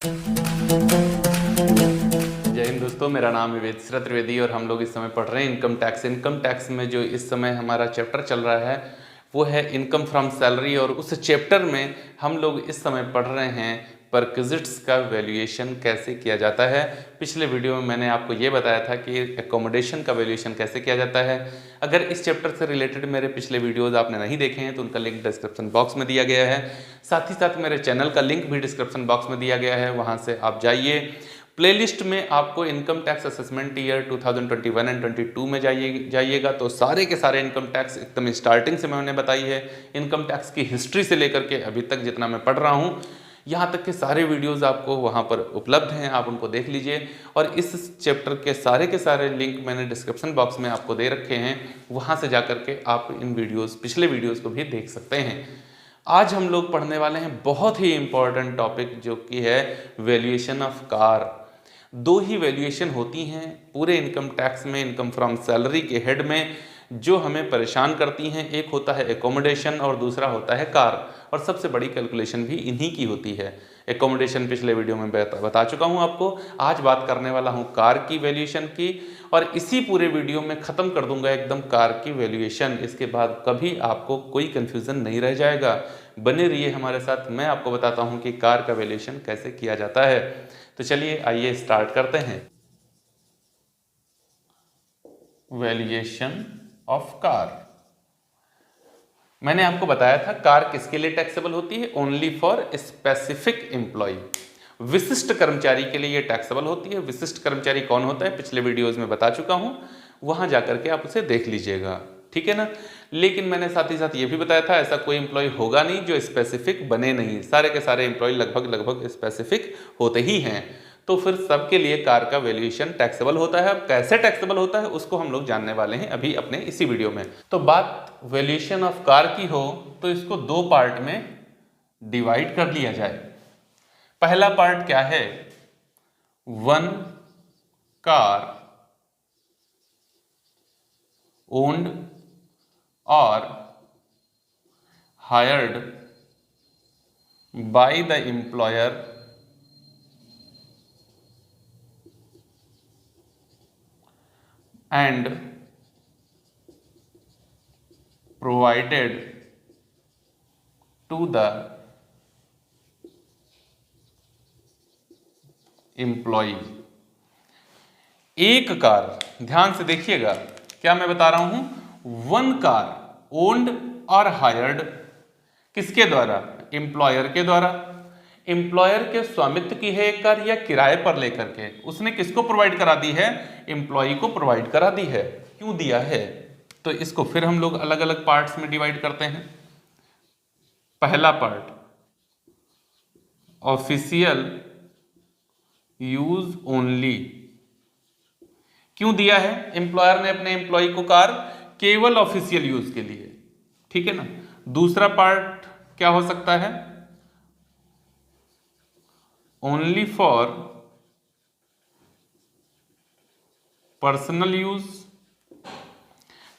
जय हिंद दोस्तों, मेरा नाम है वेदश्री त्रिवेदी और हम लोग इस समय पढ़ रहे हैं इनकम टैक्स। इनकम टैक्स में जो इस समय हमारा चैप्टर चल रहा है वो है इनकम फ्रॉम सैलरी, और उस चैप्टर में हम लोग इस समय पढ़ रहे हैं परक्विजिट्स का वैल्यूएशन कैसे किया जाता है। पिछले वीडियो में मैंने आपको ये बताया था कि एकोमोडेशन का वैल्यूएशन कैसे किया जाता है। अगर इस चैप्टर से रिलेटेड मेरे पिछले वीडियोस आपने नहीं देखे हैं तो उनका लिंक डिस्क्रिप्शन बॉक्स में दिया गया है। साथ ही साथ मेरे चैनल का लिंक भी डिस्क्रिप्शन बॉक्स में दिया गया है, वहाँ से आप जाइए। प्लेलिस्ट में आपको income tax assessment year 2021 and 22 में जाइएगा तो सारे के सारे इनकम टैक्स एकदम स्टार्टिंग से मैंने बताई है। इनकम टैक्स की हिस्ट्री से लेकर के अभी तक जितना मैं पढ़ रहा हूँ, यहाँ तक के सारे वीडियोस आपको वहाँ पर उपलब्ध हैं, आप उनको देख लीजिए। और इस चैप्टर के सारे लिंक मैंने डिस्क्रिप्शन बॉक्स में आपको दे रखे हैं, वहाँ से जा करके आप इन पिछले वीडियोस को भी देख सकते हैं। आज हम लोग पढ़ने वाले हैं बहुत ही इम्पॉर्टेंट टॉपिक, जो कि है वैल्यूएशन ऑफ कार। दो ही वैल्यूएशन होती हैं पूरे इनकम टैक्स में, इनकम फ्रॉम सैलरी के हेड में, जो हमें परेशान करती हैं। एक होता है एकोमोडेशन और दूसरा होता है कार, और सबसे बड़ी कैलकुलेशन भी इन्हीं की होती है। एकोमोडेशन पिछले वीडियो में बता चुका हूं आपको। आज बात करने वाला हूं कार की वैल्यूएशन की, और इसी पूरे वीडियो में ख़त्म कर दूंगा एकदम कार की वैल्यूएशन। इसके बाद कभी आपको कोई कन्फ्यूज़न नहीं रह जाएगा। बने रहिए हमारे साथ, मैं आपको बताता हूँ कि कार का वैल्यूएशन कैसे किया जाता है। तो चलिए आइए स्टार्ट करते हैं। Valuation of car. मैंने आपको बताया था कार किसके लिए टैक्सेबल होती है, ओनली फॉर स्पेसिफिक एम्प्लॉय। विशिष्ट कर्मचारी के लिए ये टैक्सेबल होती है। विशिष्ट कर्मचारी कौन होता है पिछले वीडियोस में बता चुका हूं, वहां जाकर के आप उसे देख लीजिएगा, ठीक है ना। लेकिन मैंने साथ ही साथ ये भी बताया था ऐसा कोई एम्प्लॉय होगा नहीं जो स्पेसिफिक बने नहीं। सारे के सारे एम्प्लॉय लगभग स्पेसिफिक होते ही हैं। तो फिर सबके लिए कार का वैल्यूएशन टैक्सेबल होता है। अब कैसे टैक्सेबल होता है उसको हम लोग जानने वाले हैं अभी अपने इसी वीडियो में। तो बात वैल्यूएशन ऑफ कार की हो तो इसको दो पार्ट में डिवाइड कर लिया जाए। पहला पार्ट क्या है, वन कार ओन्ड और hired by the employer and provided to the employee। एक कार, ध्यान से देखिएगा क्या मैं बता रहा हूं, वन कार ओन्ड और हायर्ड किसके द्वारा, एम्प्लॉयर के द्वारा। एम्प्लॉयर के स्वामित्व की है एक कार या किराए पर लेकर के उसने किसको प्रोवाइड करा दी है, एम्प्लॉय को प्रोवाइड करा दी है। क्यों दिया है, तो इसको फिर हम लोग अलग अलग पार्ट्स में डिवाइड करते हैं। पहला पार्ट ऑफिशियल यूज ओनली। क्यों दिया है, एम्प्लॉयर ने अपने एम्प्लॉय को कार केवल ऑफिशियल यूज के लिए, ठीक है ना। दूसरा पार्ट क्या हो सकता है, ओनली फॉर पर्सनल यूज।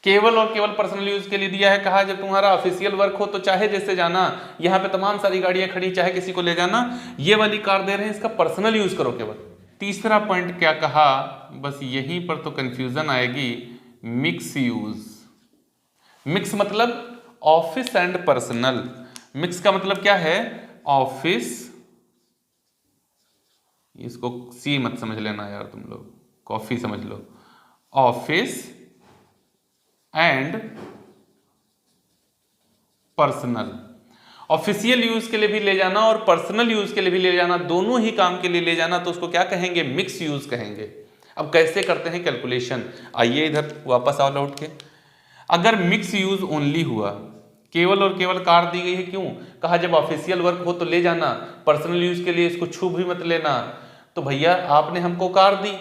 केवल और केवल पर्सनल यूज के लिए दिया है। कहा जब तुम्हारा ऑफिशियल वर्क हो तो चाहे जैसे जाना, यहां पे तमाम सारी गाड़ियां खड़ी, चाहे किसी को ले जाना, ये वाली कार दे रहे हैं, इसका पर्सनल यूज करो केवल। तीसरा पॉइंट क्या कहा, बस यहीं पर तो कंफ्यूजन आएगी, मिक्स यूज। मिक्स मतलब ऑफिस एंड पर्सनल। मिक्स का मतलब क्या है, ऑफिस, इसको सी मत समझ लेना यार तुम लोग, कॉफी समझ लो, office and personal. Official use के लिए भी ले जाना और पर्सनल यूज के लिए भी ले जाना, दोनों ही काम के लिए ले जाना, तो उसको क्या कहेंगे, मिक्स यूज कहेंगे। अब कैसे करते हैं कैलकुलेशन, आइए इधर वापस आओ लौट के। अगर मिक्स यूज ओनली हुआ, केवल और केवल कार दी गई है, क्यों, कहा जब ऑफिशियल वर्क हो तो ले जाना, पर्सनल यूज के लिए इसको छू भी मत लेना। तो भैया आपने हमको कार दी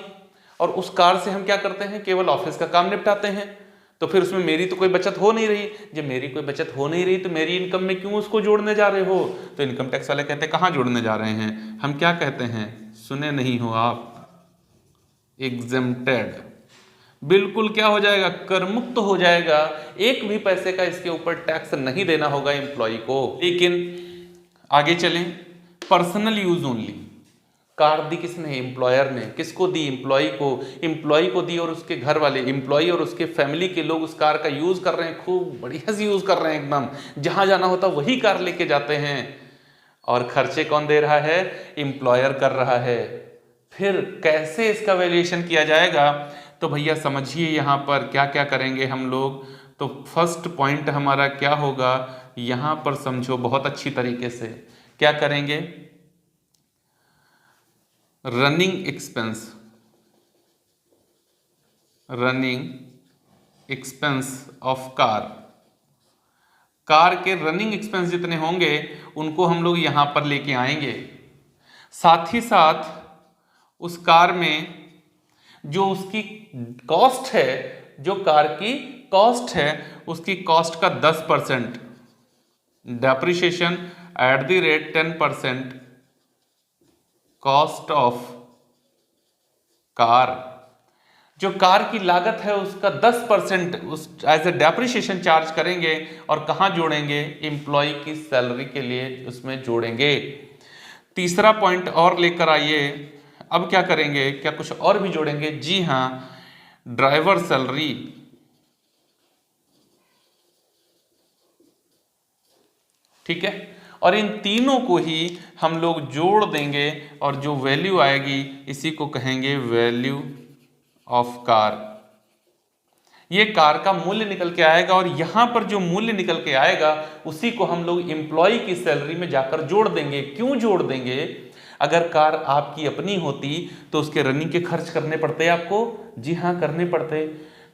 और उस कार से हम क्या करते हैं, केवल ऑफिस का काम निपटाते हैं, तो फिर उसमें मेरी तो कोई बचत हो नहीं रही। जब मेरी कोई बचत हो नहीं रही तो मेरी इनकम में क्यों उसको जोड़ने जा रहे हो। तो इनकम टैक्स वाले कहते हैं कहाँ जोड़ने जा रहे हैं, हम क्या कहते हैं, सुने नहीं हो आप, एग्जेम्प्टेड। बिल्कुल क्या हो जाएगा, कर मुक्त हो जाएगा। एक भी पैसे का इसके ऊपर टैक्स नहीं देना होगा एम्प्लॉय को। लेकिन आगे चलें, पर्सनल यूज ओनली। कार दी किसने? एम्प्लॉयर ने। किसको दी? एम्प्लॉय को। एम्प्लॉय को दी और उसके घर वाले, एम्प्लॉय और उसके फैमिली के लोग उस कार का यूज कर रहे हैं, खूब बढ़िया से यूज कर रहे हैं, एकदम जहां जाना होता वही कार लेके जाते हैं। और खर्चे कौन दे रहा है? एम्प्लॉयर कर रहा है। फिर कैसे इसका वैल्यूएशन किया जाएगा? तो भैया समझिए यहां पर क्या क्या करेंगे हम लोग। तो फर्स्ट पॉइंट हमारा क्या होगा, यहां पर समझो बहुत अच्छी तरीके से। क्या करेंगे? Running expense, running expense of car, car के रनिंग एक्सपेंस जितने होंगे उनको हम लोग यहां पर लेके आएंगे। साथ ही साथ उस कार में जो उसकी कॉस्ट है, जो कार की कॉस्ट है, उसकी कॉस्ट का 10% depreciation at the rate 10% cost of car, जो कार की लागत है उसका 10% उस एज ए डेप्रिसिएशन चार्ज करेंगे। और कहां जोड़ेंगे? एम्प्लॉय की सैलरी के लिए उसमें जोड़ेंगे। तीसरा पॉइंट और लेकर आइए। अब क्या करेंगे? क्या कुछ और भी जोड़ेंगे? जी हां, ड्राइवर सैलरी, ठीक है। और इन तीनों को ही हम लोग जोड़ देंगे और जो वैल्यू आएगी इसी को कहेंगे वैल्यू ऑफ कार। ये कार का मूल्य निकल के आएगा और यहां पर जो मूल्य निकल के आएगा उसी को हम लोग एम्प्लॉय की सैलरी में जाकर जोड़ देंगे। क्यों जोड़ देंगे? अगर कार आपकी अपनी होती तो उसके रनिंग के खर्च करने पड़ते आपको। जी हाँ, करने पड़ते।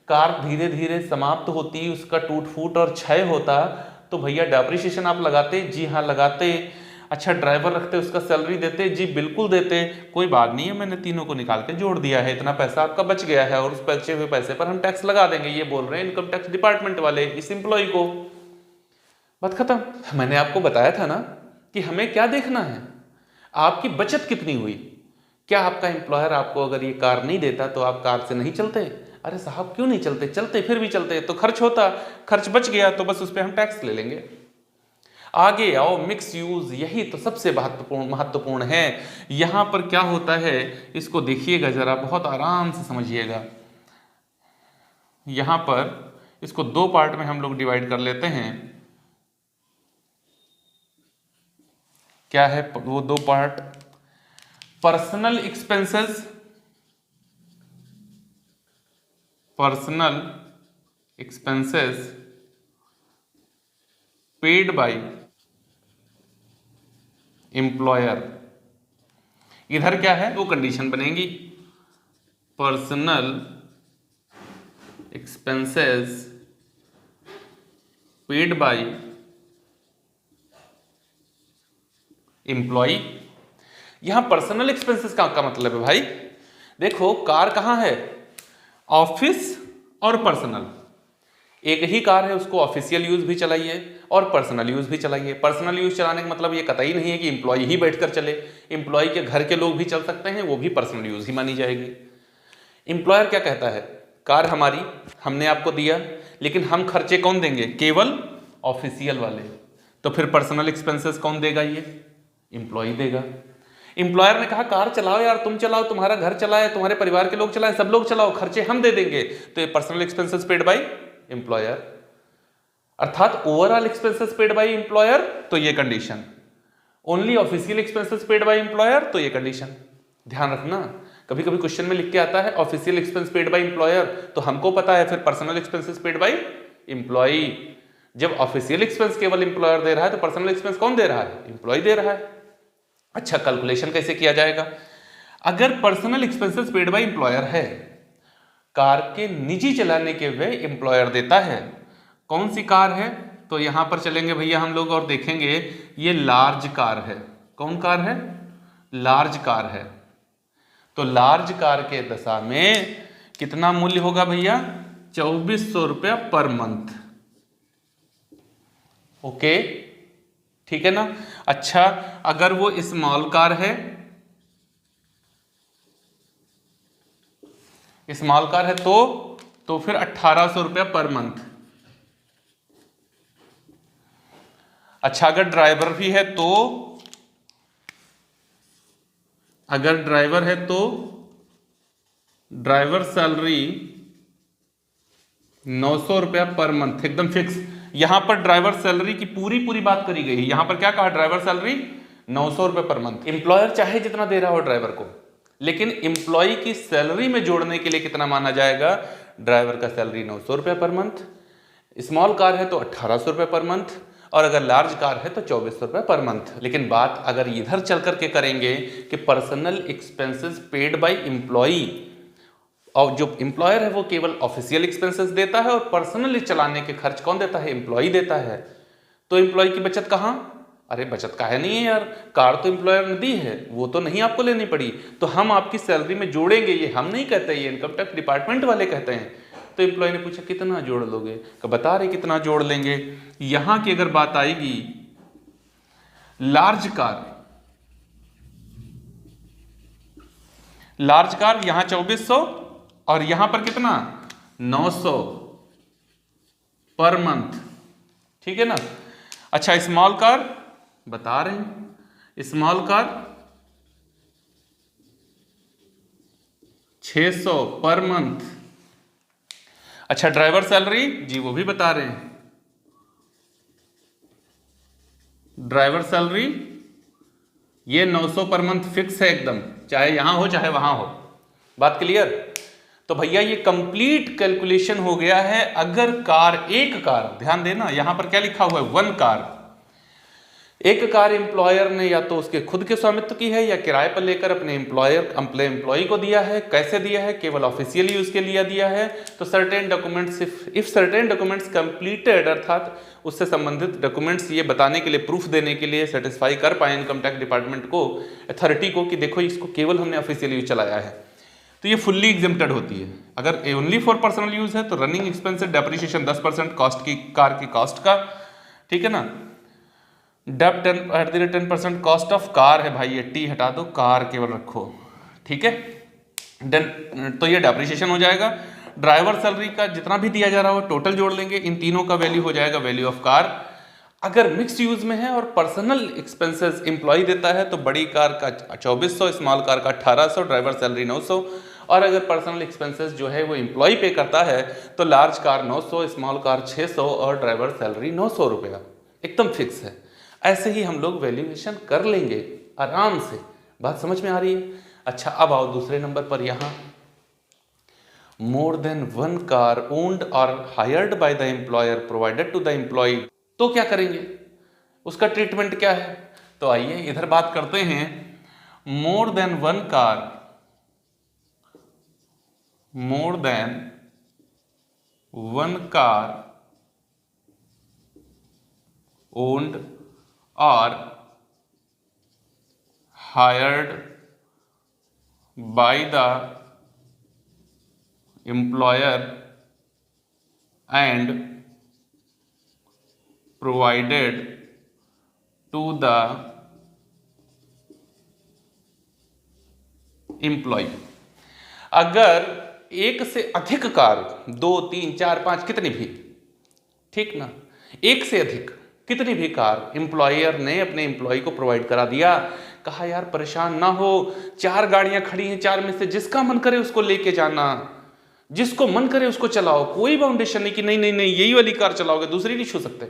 कार धीरे धीरे समाप्त होती, उसका टूट फूट और क्षय होता तो भैया डेप्रिसिएशन आप लगाते। जी हाँ, लगाते। अच्छा, ड्राइवर रखते, उसका सैलरी देते। जी बिल्कुल देते। कोई बात नहीं है, मैंने तीनों को निकाल के जोड़ दिया है, इतना पैसा आपका बच गया है और उस बचे हुए पैसे पर हम टैक्स लगा देंगे, ये बोल रहे हैं इनकम टैक्स डिपार्टमेंट वाले इस एम्प्लॉय को। बात खत्म। मैंने आपको बताया था ना कि हमें क्या देखना है, आपकी बचत कितनी हुई। क्या आपका एम्प्लॉयर आपको अगर ये कार नहीं देता तो आप कार से नहीं चलते? अरे साहब क्यों नहीं चलते? चलते, फिर भी चलते। तो खर्च होता, खर्च बच गया तो बस उस पर हम टैक्स ले लेंगे। आगे आओ, मिक्स यूज, यही तो सबसे महत्वपूर्ण है। यहां पर क्या होता है इसको देखिएगा जरा, बहुत आराम से समझिएगा। यहां पर इसको दो पार्ट में हम लोग डिवाइड कर लेते हैं। क्या है वो दो part? Personal expenses, personal expenses paid by employer. इधर क्या है वो कंडीशन बनेगी, personal expenses paid by employee. यहां पर्सनल एक्सपेंसेस का मतलब है भाई, देखो कार कहां है? ऑफिस और पर्सनल। एक ही कार है, उसको ऑफिशियल यूज भी चलाइए और पर्सनल यूज भी चलाइए। पर्सनल यूज चलाने का मतलब ये कतई नहीं है कि एम्प्लॉय ही बैठकर चले, एम्प्लॉय के घर के लोग भी चल सकते हैं, वो भी पर्सनल यूज ही मानी जाएगी। एम्प्लॉयर क्या कहता है? कार हमारी, हमने आपको दिया, लेकिन हम खर्चे कौन देंगे? केवल ऑफिशियल वाले। तो फिर पर्सनल एक्सपेंसेस कौन देगा? ये एम्प्लॉय देगा। एम्प्लॉयर ने कहा कार चलाओ यार, तुम चलाओ, तुम्हारा घर चलाए, तुम्हारे परिवार के लोग चलाए, सब लोग चलाओ, खर्चे हम दे देंगे। तो ये personal expenses paid by employer, अर्थात overall expenses paid by employer, तो ये condition. Only official expenses paid by employer, तो ये कंडीशन। ध्यान रखना, कभी कभी क्वेश्चन में लिख के आता है official expense paid by employer, तो हमको पता है फिर personal expenses paid by employee. जब ऑफिशियल एक्सपेंस केवल एम्प्लॉयर दे रहा है तो पर्सनल एक्सपेंस कौन दे रहा है? एम्प्लॉय दे रहा है। अच्छा, कैलकुलेशन कैसे किया जाएगा? अगर personal expenses paid by employer है, कार के निजी चलाने के वे एम्प्लॉयर देता है। कौन सी कार है? तो यहां पर चलेंगे भैया हम लोग और देखेंगे ये लार्ज कार है। कौन कार है? लार्ज कार है। तो लार्ज कार के दशा में कितना मूल्य होगा भैया? 2400 रुपया पर मंथ। ओके, ठीक है ना। अच्छा, अगर वो स्मॉल कार है, स्मॉल कार है तो फिर 1800 रुपया पर मंथ। अच्छा, अगर ड्राइवर भी है तो अगर ड्राइवर है तो ड्राइवर सैलरी 900 रुपया पर मंथ, एकदम फिक्स। यहां पर ड्राइवर सैलरी की पूरी पूरी बात करी गई है। यहां पर क्या कहा, ड्राइवर सैलरी 900 रुपये पर मंथ। एम्प्लॉयर चाहे जितना दे रहा हो ड्राइवर को, लेकिन एम्प्लॉय की सैलरी में जोड़ने के लिए कितना माना जाएगा, ड्राइवर का सैलरी 900 रुपये पर मंथ। स्मॉल कार है तो 1800 रुपये पर मंथ, और अगर लार्ज कार है तो 2400 रुपये पर मंथ। लेकिन बात अगर इधर चल करके करेंगे कि personal expenses paid bye employee, और जो एम्प्लॉयर है वो केवल ऑफिशियल एक्सपेंसेस देता है और पर्सनली चलाने के खर्च कौन देता है, एम्प्लॉय देता है। तो एम्प्लॉय की बचत कहाँ, अरे बचत काहे नहीं है यार, कार तो एम्प्लॉयर ने दी है, वो तो नहीं आपको लेनी पड़ी, तो हम आपकी सैलरी में जोड़ेंगे। ये हम नहीं कहते, ये इनकम टैक्स डिपार्टमेंट वाले कहते हैं। तो एम्प्लॉय ने पूछा कितना जोड़ लोगे, तो बता रहे कितना जोड़ लेंगे। यहां की अगर बात आएगी लार्ज कार, यहां 2400 और यहां पर कितना 900 पर मंथ, ठीक है ना। अच्छा स्मॉल कार बता रहे हैं, स्मॉल कार 600 पर मंथ। अच्छा ड्राइवर सैलरी जी वो भी बता रहे हैं, ड्राइवर सैलरी ये 900 पर मंथ फिक्स है एकदम, चाहे यहां हो चाहे वहां हो। बात क्लियर। तो भैया ये कंप्लीट कैलकुलेशन हो गया है। अगर कार, एक कार, ध्यान देना यहां पर क्या लिखा हुआ है, वन कार, एक कार एम्प्लॉयर ने या तो उसके खुद के स्वामित्व की है या किराए पर लेकर अपने एम्प्लॉय को दिया है। कैसे दिया है, केवल ऑफिशियल यूज के लिए दिया है। तो certain documents, if certain documents completed, अर्थात उससे संबंधित डॉक्यूमेंट्स ये बताने के लिए, प्रूफ देने के लिए सेटिस्फाई कर पाए इनकम टैक्स डिपार्टमेंट को, अथॉरिटी को, कि देखो इसको केवल हमने ऑफिशियल यूज चलाया है, तो ये फुल्ली एग्जेम्प्टेड होती है। अगर ओनली फॉर पर्सनल यूज है तो रनिंग एक्सपेंसेस डेप्रिसिएशन 10% कॉस्ट की, कार की कॉस्ट का, ठीक है ना। डेप 10% कॉस्ट ऑफ कार है भाई, ये टी हटा दो, कार केवल रखो, ठीक है। तो ये डेप्रिसिएशन हो जाएगा। ड्राइवर सैलरी का जितना भी दिया जा रहा हो टोटल जोड़ लेंगे, इन तीनों का वैल्यू हो जाएगा वैल्यू ऑफ कार। अगर मिक्स यूज में है और पर्सनल एक्सपेंसेस एम्प्लॉय देता है तो बड़ी कार का 2400, स्मॉल कार का 1800, ड्राइवर सैलरी 900, और अगर पर्सनल एक्सपेंसेस जो है वो एम्प्लॉय पे करता है तो लार्ज कार 900, स्मॉल कार 600 और ड्राइवर सैलरी 900 रुपया, एकदम फिक्स है। ऐसे ही हम लोग वैल्यूएशन कर लेंगे आराम से। बात समझ में आ रही है। अच्छा अब आओ दूसरे नंबर पर, यहां more than one car owned और hired by the employer provided to the employee, तो क्या करेंगे, उसका ट्रीटमेंट क्या है। तो आइए इधर बात करते हैं। मोर than one car, more than one car owned or hired by the employer and provided to the employee। अगर एक से अधिक कार, 2, 3, 4, 5 कितनी भी, ठीक ना, एक से अधिक कितनी भी कार एम्प्लॉयर ने अपने एम्प्लॉय को प्रोवाइड करा दिया, कहा यार परेशान ना हो, 4 गाड़ियां खड़ी हैं, 4 में से जिसका मन करे उसको लेके जाना, जिसको मन करे उसको चलाओ, कोई बाउंडेशन नहीं कि नहीं नहीं नहीं यही वाली कार चलाओगे, दूसरी नहीं छू सकते,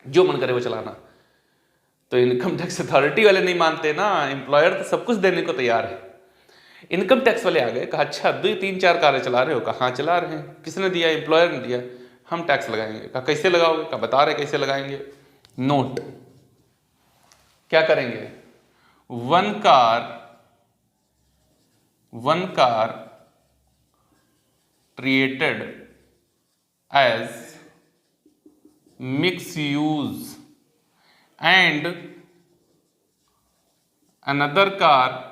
जो मन करे वो चलाना। तो इनकम टैक्स अथॉरिटी वाले नहीं मानते ना, एम्प्लॉयर तो सब कुछ देने को तैयार है। इनकम टैक्स वाले आ गए, कहा अच्छा 2, 3, 4 कारें चला रहे हो, कहा चला रहे हैं, किसने दिया, एम्प्लॉयर ने दिया, हम टैक्स लगाएंगे। कहा कैसे लगाओगे, कहा बता रहे कैसे लगाएंगे। नोट क्या करेंगे, one car treated as mix use and another car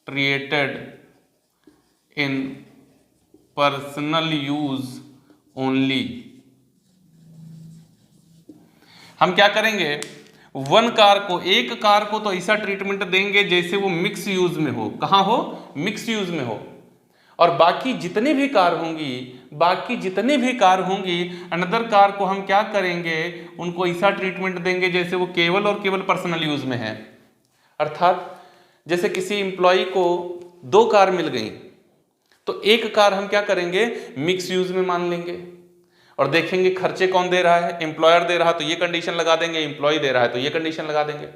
treated in personal use only। हम क्या करेंगे, वन कार को, एक कार को तो ऐसा ट्रीटमेंट देंगे जैसे वो मिक्स यूज में हो। कहां हो, मिक्स यूज में हो। और बाकी जितनी भी कार होंगी बाकी जितनी भी कार होंगी अनदर कार को हम क्या करेंगे, उनको ऐसा ट्रीटमेंट देंगे जैसे वो केवल और केवल पर्सनल यूज में है। अर्थात जैसे किसी एम्प्लॉय को 2 कार मिल गई तो एक कार हम क्या करेंगे, मिक्स यूज में मान लेंगे और देखेंगे खर्चे कौन दे रहा है, एम्प्लॉयर दे रहा है तो ये कंडीशन लगा देंगे, एम्प्लॉय दे रहा है तो ये कंडीशन लगा देंगे।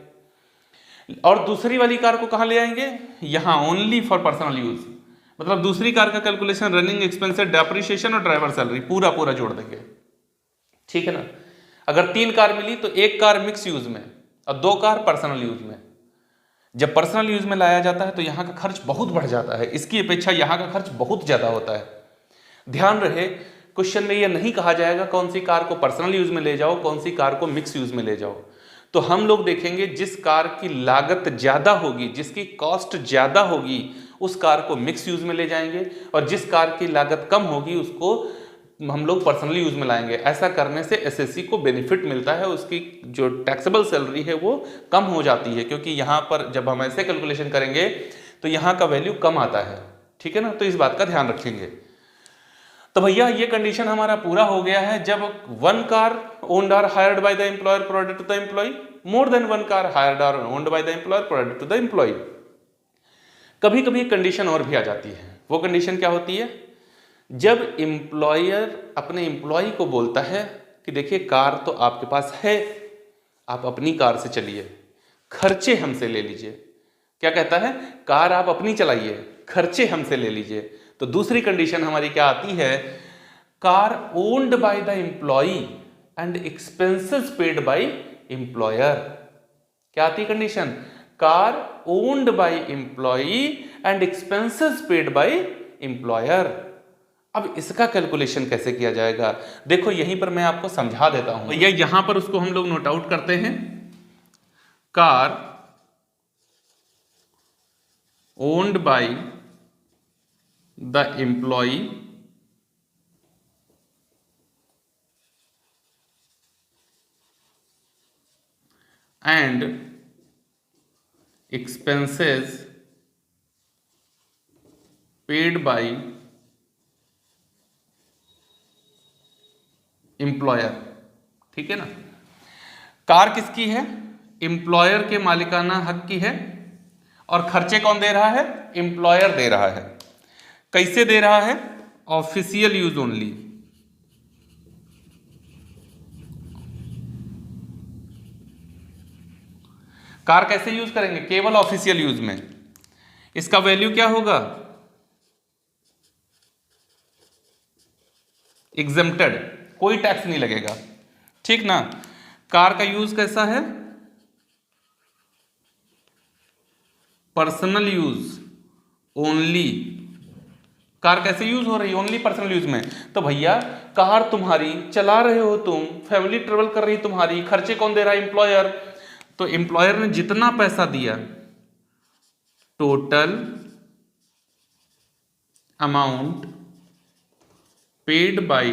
और दूसरी वाली कार को कहां ले आएंगे, यहां ओनली फॉर पर्सनल यूज, मतलब दूसरी कार का कैलकुलेशन रनिंग एक्सपेंसेस, डेप्रिसिएशन और ड्राइवर सैलरी पूरा पूरा जोड़ देंगे। ठीक है ना। अगर 3 कार मिली तो एक कार मिक्स यूज में और 2 कार पर्सनल यूज में। जब पर्सनल यूज में लाया जाता है तो यहां का खर्च बहुत बढ़ जाता है, इसकी अपेक्षा यहां का खर्च बहुत ज्यादा होता है। ध्यान रहे क्वेश्चन में यह नहीं कहा जाएगा कौन सी कार को पर्सनल यूज में ले जाओ, कौन सी कार को मिक्स यूज में ले जाओ। तो हम लोग देखेंगे जिस कार की लागत ज्यादा होगी, जिसकी कॉस्ट ज्यादा होगी, उस कार को मिक्स यूज में ले जाएंगे और जिस कार की लागत कम होगी उसको हम लोग पर्सनल यूज में लाएंगे। ऐसा करने से एसएससी को बेनिफिट मिलता है, उसकी जो टैक्सेबल सैलरी है वो कम हो जाती है, क्योंकि यहाँ पर जब हम ऐसे कैलकुलेशन करेंगे तो यहाँ का वैल्यू कम आता है। ठीक है ना, तो इस बात का ध्यान रखेंगे। तो भैया ये कंडीशन हमारा पूरा हो गया है जब 1 कार ओन्ड और hired by the employer provided to the employee, more than 1 car hired और owned by the employer provided to the employee. कभी कभी कंडीशन और भी आ जाती है। वो कंडीशन क्या होती है, जब एम्प्लॉयर अपने एम्प्लॉय को बोलता है कि देखिए कार तो आपके पास है, आप अपनी कार से चलिए, खर्चे हमसे ले लीजिए। क्या कहता है, कार आप अपनी चलाइए, खर्चे हमसे ले लीजिए। तो दूसरी कंडीशन हमारी क्या आती है, car owned by the employee and expenses paid by employer. क्या आती condition, car owned by employee and expenses paid by employer. अब इसका कैलकुलेशन कैसे किया जाएगा, देखो यहीं पर मैं आपको समझा देता हूं। भैया यहां पर उसको हम लोग नोट आउट करते हैं, car owned by the employee and expenses paid by employer. ठीक है ना, कार किसकी है, एम्प्लॉयर के मालिकाना हक की है और खर्चे कौन दे रहा है, एम्प्लॉयर दे रहा है। कैसे दे रहा है, ऑफिशियल यूज ओनली। कार कैसे यूज करेंगे, केवल ऑफिशियल यूज में। इसका वैल्यू क्या होगा, एग्जेम्प्टेड, कोई टैक्स नहीं लगेगा। ठीक ना। कार का यूज कैसा है, पर्सनल यूज ओनली। कार कैसे यूज हो रही है, ओनली पर्सनल यूज में। तो भैया कार तुम्हारी चला रहे हो तुम, फैमिली ट्रेवल कर रही तुम्हारी, खर्चे कौन दे रहा है, एम्प्लॉयर। तो एम्प्लॉयर ने जितना पैसा दिया, total amount paid by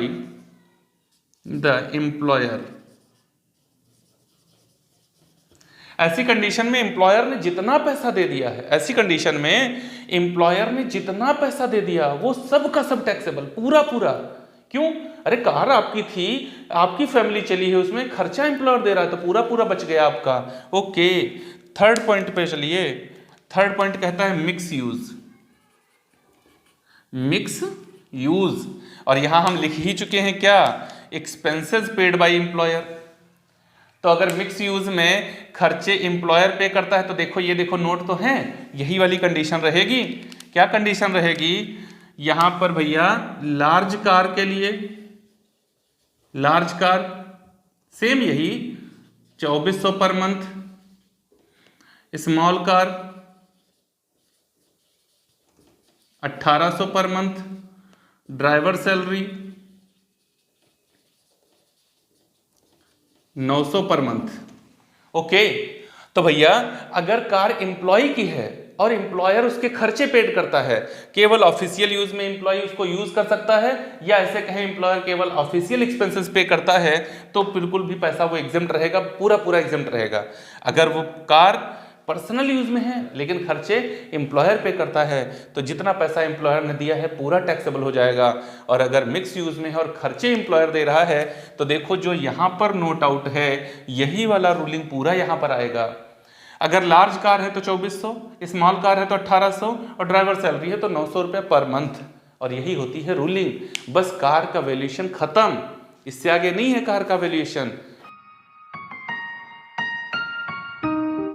the employer. ऐसी कंडीशन में एम्प्लॉयर ने जितना पैसा दे दिया है, ऐसी कंडीशन में एम्प्लॉयर ने जितना पैसा दे दिया वो सब का सब टैक्सेबल, पूरा पूरा। क्यों, अरे कार आपकी थी, आपकी फैमिली चली है, उसमें खर्चा एम्प्लॉयर दे रहा है तो पूरा पूरा बच गया आपका। ओके, थर्ड पॉइंट पे चलिए। थर्ड पॉइंट कहता है मिक्स यूज। मिक्स यूज, और यहां हम लिख ही चुके हैं क्या, एक्सपेंसेस पेड बाय एम्प्लॉयर। तो अगर मिक्स यूज में खर्चे एम्प्लॉयर पे करता है तो देखो, ये देखो नोट तो है, यही वाली कंडीशन रहेगी। क्या कंडीशन रहेगी, यहां पर भैया लार्ज कार के लिए, लार्ज कार सेम यही 2400 per month, small car 1800 per month, driver salary 900 per month. Okay, तो भैया अगर कार एम्प्लॉय की है और एम्प्लॉयर उसके खर्चे पेड करता है, केवल ऑफिशियल यूज में एम्प्लॉय उसको यूज कर सकता है, या ऐसे कहें एम्प्लॉयर केवल ऑफिशियल एक्सपेंसेस पे करता है, तो बिल्कुल भी पैसा वो एग्जेम्प्ट रहेगा, पूरा पूरा एग्जेम्प्ट रहेगा। अगर वो कार पर्सनल यूज में है लेकिन खर्चे एम्प्लॉयर पे करता है, तो जितना पैसा एम्प्लॉयर ने दिया है पूरा टैक्सेबल हो जाएगा। और अगर मिक्स यूज में है और खर्चे एम्प्लॉयर दे रहा है तो देखो जो यहाँ पर नोट आउट है यही वाला रूलिंग पूरा यहाँ पर आएगा। अगर लार्ज कार है तो 2400, स्मॉल कार है तो 1800 और ड्राइवर सैलरी है तो 900 रुपये पर मंथ। और यही होती है रूलिंग। बस कार का वैल्यूएशन खत्म, इससे आगे नहीं है कार का वैल्यूएशन।